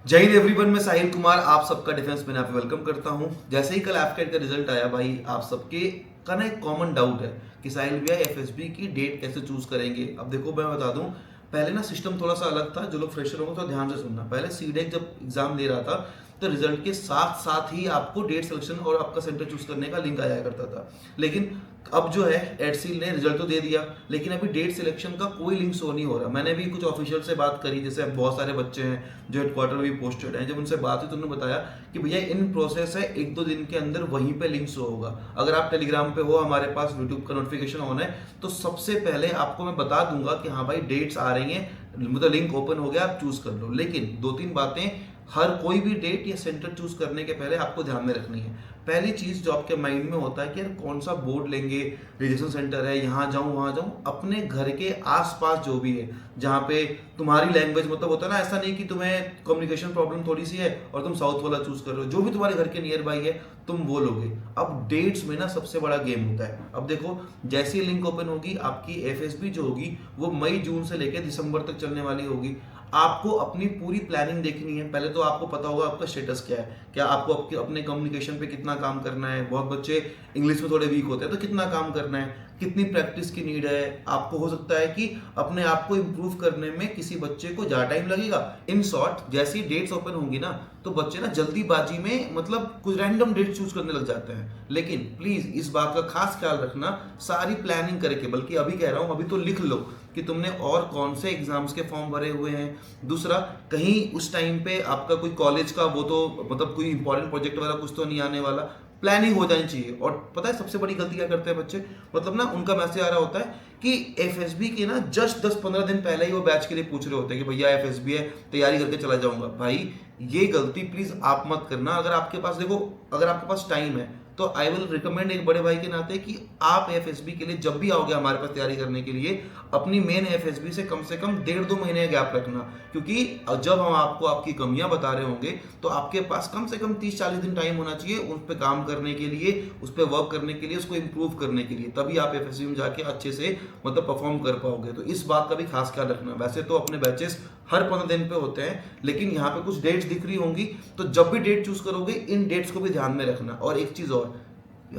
जय हिंद एवरीवन, मैं साहिल कुमार आप सबका डिफेंस में यहाँ पे वेलकम करता हूँ। जैसे ही कल एफकेट का रिजल्ट आया भाई, आप सबके का ना एक कॉमन डाउट है कि साहिल भैया एफएसबी की डेट कैसे चूज करेंगे। अब देखो मैं बता दूं, पहले ना सिस्टम थोड़ा सा अलग था। जो लोग फ्रेशर होंगे तो ध्यान से सुनना। पहले सीडेक जब एग्जाम दे रहा था तो रिजल्ट के साथ साथ ही आपको डेट सिलेक्शन और आपका सेंटर चूज करने का लिंक आया करता था। लेकिन अब जो है एडसील ने रिजल्ट तो दे दिया, लेकिन अभी डेट सिलेक्शन का कोई लिंक शो नहीं हो रहा। मैंने भी कुछ ऑफिशियल से बात करी, जैसे बहुत सारे बच्चे हैं जो हेडक्वार्टर भी पोस्टेड हैं। जब उनसे बात हुई तो उन्होंने बताया कि भैया इन प्रोसेस है, एक दो दिन के अंदर वहीं पे लिंक शो होगा। अगर आप टेलीग्राम पे हो, हमारे पास यूट्यूब का नोटिफिकेशन ऑन है, तो सबसे पहले आपको मैं बता दूंगा कि हाँ भाई डेट्स आ रही हैं, मतलब लिंक ओपन हो गया, आप चूज कर लो। लेकिन दो तीन बातें हर कोई भी डेट या सेंटर चूज करने के पहले आपको ध्यान में रखनी है। पहली चीज जो आपके माइंड में होता है कि यार कौन सा बोर्ड लेंगे, रजिस्ट्रेशन सेंटर है, यहाँ जाऊँ वहाँ जाऊँ। अपने घर के आसपास जो भी है जहाँ पे तुम्हारी लैंग्वेज, मतलब होता है ना, ऐसा नहीं कि तुम्हें कम्युनिकेशन प्रॉब्लम थोड़ी सी है और तुम साउथ वाला चूज कर रहे हो। जो भी तुम्हारे घर के नियर बाई है तुम वो लोगे। अब डेट्स में ना सबसे बड़ा गेम होता है। अब देखो, जैसी लिंक ओपन होगी आपकी एफएसबी जो होगी वो मई जून से लेकर दिसंबर तक चलने वाली होगी। आपको अपनी पूरी प्लानिंग देखनी है। पहले तो आपको पता होगा आपका स्टेटस क्या है, क्या आपको अपने कम्युनिकेशन पे कितना काम करना है। बहुत बच्चे इंग्लिश में थोड़े वीक होते हैं, तो कितना काम करना है, कितनी प्रैक्टिस की नीड है। आपको हो सकता है कि अपने आप को इम्प्रूव करने में किसी बच्चे को ज़्यादा टाइम लगेगा। इन शॉर्ट, जैसी डेट्स ओपन होंगी ना तो बच्चे ना जल्दीबाजी में मतलब कुछ रैंडम डेट चूज करने लग जाते हैं। लेकिन प्लीज इस बात का खास ख्याल रखना, सारी प्लानिंग करके, बल्कि अभी कह रहा हूं, अभी तो लिख लो कि तुमने और कौन से एग्जाम्स के फॉर्म भरे हुए हैं। दूसरा, कहीं उस टाइम पे आपका कोई कॉलेज का वो तो मतलब कोई इंपॉर्टेंट प्रोजेक्ट वाला कुछ तो नहीं आने वाला। प्लानिंग हो जानी चाहिए। और पता है सबसे बड़ी गलती क्या करते हैं बच्चे, मतलब ना उनका मैसेज आ रहा होता है कि एफएसबी के ना जस्ट 10-15 दिन पहले ही वो बैच के लिए पूछ रहे होते हैं कि भैया एफएसबी है, तैयारी करके चला जाऊंगा। भाई ये गलती प्लीज आप मत करना। अगर आपके पास, देखो, अगर आपके पास टाइम है तो आई विल रिकमेंड एक बड़े भाई के नाते कि आप एफएसबी के लिए जब भी आओगे हमारे पास तैयारी करने के लिए, अपनी मेन एफएसबी से कम 1.5-2 महीने गैप रखना। क्योंकि जब हम आपको आपकी कमियां बता रहे होंगे तो आपके पास कम से कम 30-40 दिन टाइम होना चाहिए उस पर काम करने के लिए, उस पर वर्क करने के लिए, उसको इंप्रूव करने के लिए। तभी आप एफएसबी में जाके अच्छे से मतलब परफॉर्म कर पाओगे। तो इस बात का भी खास ख्याल रखना। वैसे तो अपने बैचेस हर 15 दिन पे होते हैं, लेकिन यहाँ पे कुछ डेट्स दिख रही होंगी, तो जब भी डेट चूज करोगे इन डेट्स को भी ध्यान में रखना। और एक चीज और,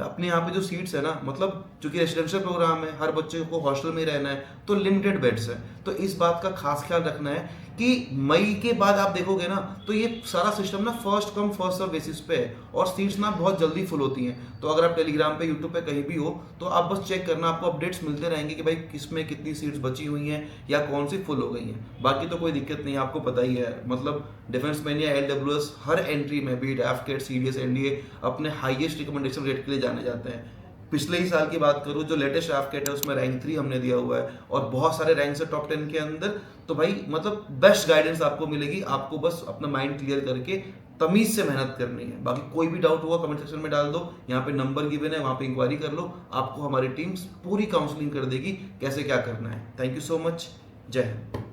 अपने यहाँ पे जो सीट्स है ना, मतलब चूंकि रेसिडेंशियल प्रोग्राम है, हर बच्चे को हॉस्टल में ही रहना है, तो लिमिटेड बेड्स है। तो इस बात का खास ख्याल रखना है कि मई के बाद आप देखोगे ना तो ये सारा सिस्टम ना first come first serve basis पे है, और सीट्स ना बहुत जल्दी फुल होती हैं। तो अगर आप टेलीग्राम पे, यूट्यूब पे कहीं भी हो तो आप बस चेक करना, आपको अपडेट्स मिलते रहेंगे कि भाई किस में कितनी सीट्स बची हुई हैं या कौन सी फुल हो गई हैं। बाकी तो कोई दिक्कत नहीं है, आपको पता ही है। मतलब डिफेंस मैन या एलडब्ल्यूएस हर एंट्री में, बीट एफकेट, सीडीएस, एनडीए, अपने हाईएस्ट रिकमेंडेशन रेट के लिए जाने जाते हैं। पिछले ही साल की बात करूं, जो लेटेस्ट एफकेट है उसमें रैंक 3 हमने दिया हुआ है, और बहुत सारे रैंक है टॉप 10 के अंदर। तो भाई मतलब बेस्ट गाइडेंस आपको मिलेगी। आपको बस अपना माइंड क्लियर करके तमीज से मेहनत करनी है। बाकी कोई भी डाउट हुआ कमेंट सेक्शन में डाल दो, यहाँ पे नंबर गिवन है, वहाँ पे इंक्वायरी कर लो। आपको हमारी टीम्स पूरी काउंसलिंग कर देगी कैसे क्या करना है। Thank you so much. जय हिंद।